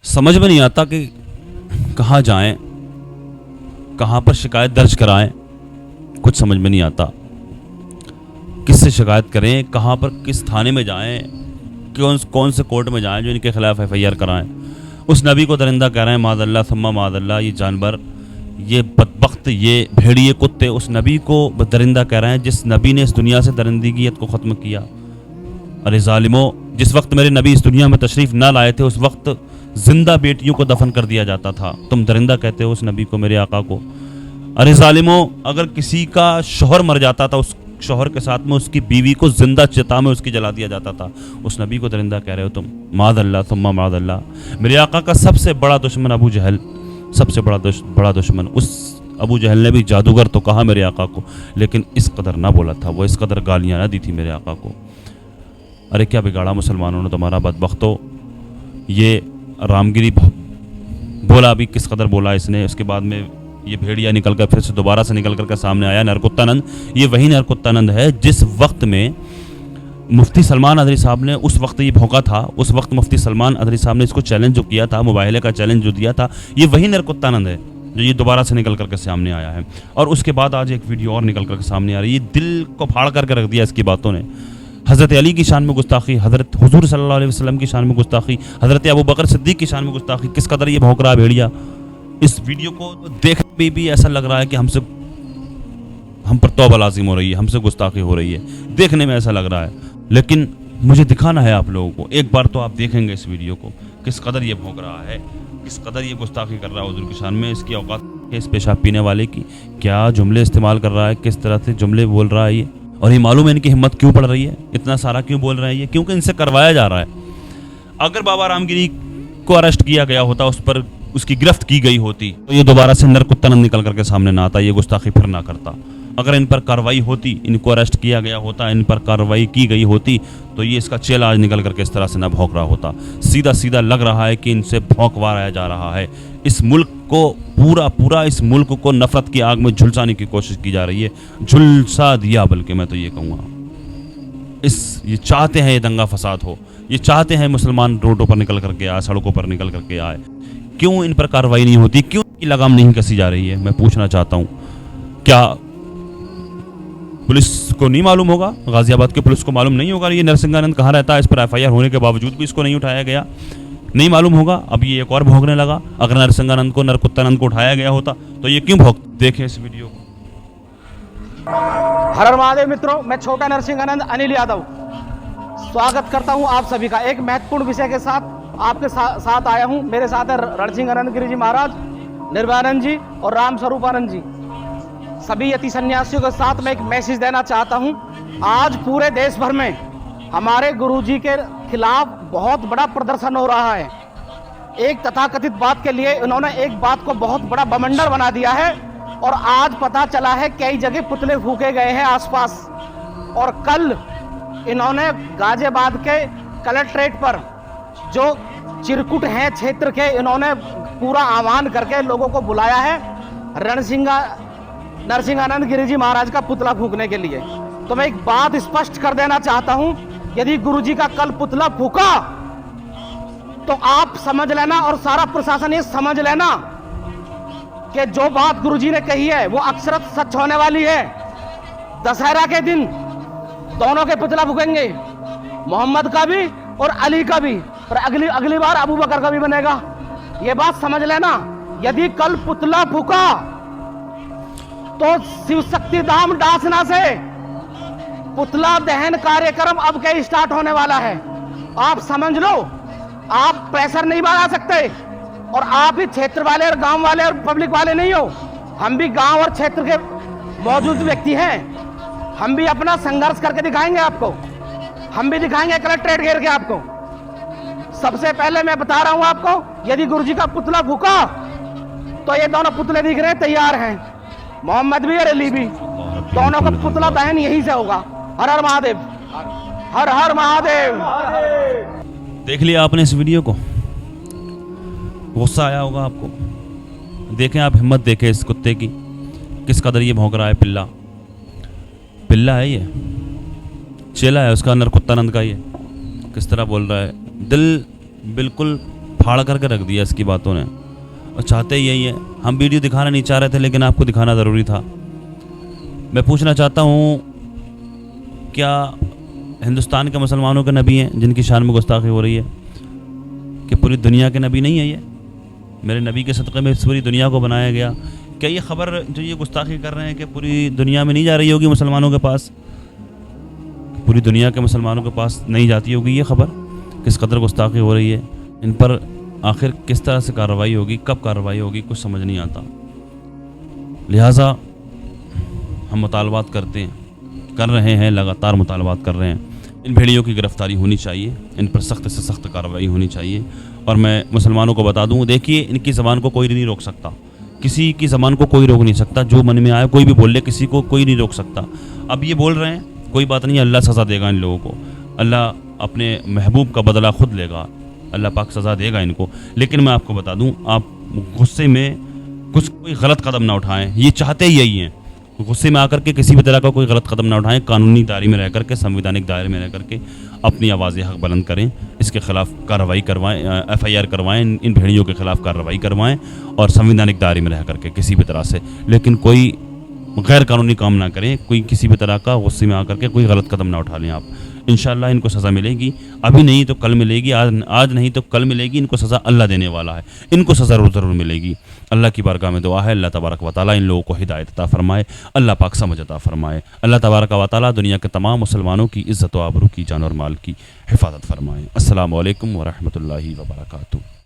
समझ में नहीं आता कि कहाँ जाएं, कहाँ पर शिकायत दर्ज कराएं, कुछ समझ में नहीं आता। किससे शिकायत करें, कहाँ पर किस थाने में जाएं, कौन से कोर्ट में जाएं जो इनके खिलाफ FIR कराएं। उस नबी को दरिंदा कह रहे हैं, मादल्ला सुम्मा मादल्ला। ये जानवर, ये बदबख्त, ये भेड़िए कुत्ते उस नबी को दरिंदा कह रहे हैं जिस नबी ने इस दुनिया से दरिंदगीयत को ख़त्म किया। अरे ज़ालिमों, जिस वक्त मेरे नबी इस दुनिया में तशरीफ़ ना लाए थे उस वक्त जिंदा बेटियों को दफन कर दिया जाता था। तुम दरिंदा कहते हो उस नबी को, मेरे आका को। अरे ज़ालिमों, अगर किसी का शौहर मर जाता था, उस शौहर के साथ में उसकी बीवी को जिंदा चिता में उसकी जला दिया जाता था। उस नबी को दरिंदा कह रहे हो तुम। मादल्ला सुम्मा मादल्ला। मेरे आका का सबसे बड़ा दुश्मन अबू जहल, सबसे बड़ा दुश्मन। उस अबू जहल ने भी जादूगर तो कहा मेरे आका को, लेकिन इस कदर ना बोला था, वो इस कदर गालियाँ ना दी थी मेरे आका को। अरे क्या बिगाड़ा मुसलमानों ने तुम्हारा, बदबख्तो। ये रामगिरी बोला भी किस कदर बोला इसने। उसके बाद में ये भेड़िया निकल कर फिर से दोबारा से निकल कर सामने आया, नरकुत्तानंद। ये वही नरकुत्तानंद है जिस वक्त में मुफ्ती सलमान अदरी साहब ने उस वक्त ये भौंका था। उस वक्त मुफ्ती सलमान अदरी साहब ने इसको चैलेंज जो किया था, मुबाहिले का चैलेंज जो दिया था, ये वही नरकुत्तानंद है जो ये दोबारा से निकल करके सामने आया है। और उसके बाद आज एक वीडियो और निकल करके सामने आ रही है। ये दिल को फाड़ करके रख दिया इसकी बातों ने। हज़रत अली की शान में गुस्ताखी, हज़रत हुजूर सल्लल्लाहु अलैहि वसल्लम की शान में गुस्ताखी, हज़रत अबू बकर सिद्दीक़ की शान में गुस्ताखी। किस कदर ये भौंक रहा है भेड़िया। इस वीडियो को देखने में भी ऐसा लग रहा है कि हम पर तौबा लाजिम हो रही है, हमसे गुस्ताखी हो रही है, देखने में ऐसा लग रहा है। लेकिन मुझे दिखाना है आप लोगों को। एक बार तो आप देखेंगे इस वीडियो को, किस कदर ये भौंक रहा है, किस कदर ये गुस्ताखी कर रहा है हुजूर की शान में। इसकी औकात है इस पेशाब पीने वाले की, क्या जुमले इस्तेमाल कर रहा है, किस तरह से जुमले बोल रहा है ये। और ये मालूम है इनकी हिम्मत क्यों पड़ रही है, इतना सारा क्यों बोल रहे हैं ये, क्योंकि इनसे करवाया जा रहा है। अगर बाबा रामगिरी को अरेस्ट किया गया होता, उस पर उसकी गिरफ्त की गई होती, तो ये दोबारा से नरकुत्तानंद निकल करके सामने ना आता, ये गुस्ताखी फिर ना करता। अगर इन पर कार्रवाई होती, इनको अरेस्ट किया गया होता, इन पर कार्रवाई की गई होती, तो ये इसका चेला आज निकल करके इस तरह से ना भौंक रहा होता। सीधा सीधा लग रहा है कि इनसे भौंकवाया जा रहा है। इस मुल्क को पूरा इस मुल्क को नफरत की आग में झुलसाने की कोशिश की जा रही है। झुलसा दिया, बल्कि मैं तो ये कहूँगा। ये चाहते हैं ये दंगा फसाद हो, ये चाहते हैं मुसलमान रोडों पर निकल करके आए, सड़कों पर निकल करके आए। क्यों इन पर कार्रवाई नहीं होती, क्यों इनकी लगाम नहीं कसी जा रही है, मैं पूछना चाहता हूँ। क्या पुलिस को नहीं मालूम होगा, गाजियाबाद के पुलिस को मालूम नहीं होगा ये नरसिंहानंद कहाँ रहता है? इस पर FIR होने के बावजूद भी इसको नहीं उठाया गया, नहीं मालूम होगा। अब ये एक और भौंकने लगा। अगर नरसिंहानंद को, नरकुत्तानंद को उठाया गया होता तो ये क्यों भौंक। देखें इस वीडियो को। हर हर महादेव मित्रों, मैं छोटा नरसिंहानंद अनिल यादव स्वागत करता हूं आप सभी का एक महत्वपूर्ण विषय के साथ आपके साथ आया हूं। मेरे साथ है रणसिंहानंद गिरी जी महाराज, निर्भयानंद जी और राम स्वरूपानंद जी। सभी यति सन्यासियों के साथ मैं एक मैसेज देना चाहता हूं। आज पूरे देश भर में हमारे गुरुजी के खिलाफ बहुत बड़ा प्रदर्शन हो रहा है। एक तथाकथित बात के लिए इन्होंने एक बात को बहुत बड़ा बमंडर बना दिया है, और आज पता चला है कई जगह पुतले फूके गए हैं आसपास। और कल इन्होंने गाजियाबाद के कलेक्ट्रेट पर जो चिरकुट हैं क्षेत्र के, इन्होंने पूरा आह्वान करके लोगों को बुलाया है नरसिंहानंद गिरी जी महाराज का पुतला फूकने के लिए। तो मैं एक बात स्पष्ट कर देना चाहता हूं, यदि गुरुजी का कल पुतला फूका तो आप समझ लेना और सारा प्रशासन ये समझ लेना कि जो बात गुरुजी ने कही है वो अक्षरत सच होने वाली है। दशहरा के दिन दोनों के पुतला फूकेंगे, मोहम्मद का भी और अली का भी, और अगली बार अबू बकर का भी बनेगा। ये बात समझ लेना। यदि कल पुतला फूका तो शिव शक्ति धाम डासना से पुतला दहन कार्यक्रम अब के स्टार्ट होने वाला है। आप समझ लो, आप प्रेशर नहीं बढ़ा सकते, और आप ही क्षेत्र वाले और गांव वाले और पब्लिक वाले नहीं हो। हम भी गांव और क्षेत्र के मौजूद व्यक्ति हैं। हम भी अपना संघर्ष करके दिखाएंगे आपको, हम भी दिखाएंगे कलेक्ट्रेट घेर के आपको। सबसे पहले मैं बता रहा हूं आपको, यदि गुरुजी का पुतला फूका तो ये दोनों पुतले दिख रहे हैं, तैयार हैं, मोहम्मद भी और अली भी, दोनों का पुतला दहन यहीं से होगा। हर हर महादेव, हर हर महादेव। देख लिया आपने इस वीडियो को, गुस्सा आया होगा आपको। देखें आप, हिम्मत देखें इस कुत्ते की, किस कदर ये भौंक रहा है पिल्ला। पिल्ला है ये, चेला है उसका, नरकुत्तानंद का ये किस तरह बोल रहा है। दिल बिल्कुल फाड़ करके रख दिया इसकी बातों ने, और चाहते ही यही है। हम वीडियो दिखाना नहीं चाह रहे थे, लेकिन आपको दिखाना ज़रूरी था। मैं पूछना चाहता हूँ, क्या हिंदुस्तान के मुसलमानों के नबी हैं जिनकी शान में गुस्ताखी हो रही है, कि पूरी दुनिया के नबी नहीं है ये? मेरे नबी के सदक़े में इस पूरी दुनिया को बनाया गया। क्या ये ख़बर जो ये गुस्ताखी कर रहे हैं कि पूरी दुनिया में नहीं जा रही होगी मुसलमानों के पास, पूरी दुनिया के मुसलमानों के पास नहीं जाती होगी ये ख़बर? किस कदर गुस्ताखी हो रही है इन पर, आखिर किस तरह से कार्रवाई होगी, कब कार्रवाई होगी, कुछ समझ नहीं आता। लिहाजा हम मुतालबात करते हैं, कर रहे हैं, लगातार मुतालबात कर रहे हैं। इन भेड़ियों की गिरफ्तारी होनी चाहिए, इन पर सख्त से सख्त कार्रवाई होनी चाहिए। और मैं मुसलमानों को बता दूं, देखिए इनकी ज़बान को कोई नहीं रोक सकता, किसी की ज़बान को कोई रोक नहीं सकता। जो मन में आए कोई भी बोल ले, किसी को कोई नहीं रोक सकता। अब ये बोल रहे हैं, कोई बात नहीं, अल्लाह सज़ा देगा इन लोगों को, अल्लाह अपने महबूब का बदला खुद लेगा, अल्लाह पाक सज़ा देगा इनको। लेकिन मैं आपको बता दूं, आप गुस्से में कोई गलत कदम ना उठाएं, ये चाहते ही यही हैं। गुस्से में आकर के किसी भी तरह का कोई गलत कदम ना उठाएं, कानूनी दायरे में रह करके, संवैधानिक दायरे में रह करके अपनी आवाज़ हक बुलंद करें, इसके खिलाफ कार्रवाई करवाएं, FIR करवाएं, इन भेड़ियों के खिलाफ कार्रवाई करवाएं, और संवैधानिक दायरे में रह करके किसी भी तरह से। लेकिन कोई गैर कानूनी काम ना करें, कोई किसी भी तरह का गुस्से में आकर के कोई गलत कदम ना उठा लें आप। इंशाअल्लाह इनको सज़ा मिलेगी, अभी नहीं तो कल मिलेगी, आज नहीं तो कल मिलेगी। इनको सज़ा अल्लाह देने वाला है, इनको सज़ा ज़रूर मिलेगी। अल्लाह की बारगाह में दुआ है, अल्लाह तबारक व तआला इन लोगों को हिदायत अता फरमाए, अल्लाह पाक समझ अता फरमाए। अल्लाह तबारक व तआला दुनिया के तमाम मुसलमानों की इज़्ज़त व आबरू की, जान और माल की हिफाजत फरमाए। अस्सलामु अलैकुम व रहमतुल्लाहि व बरकातुहू।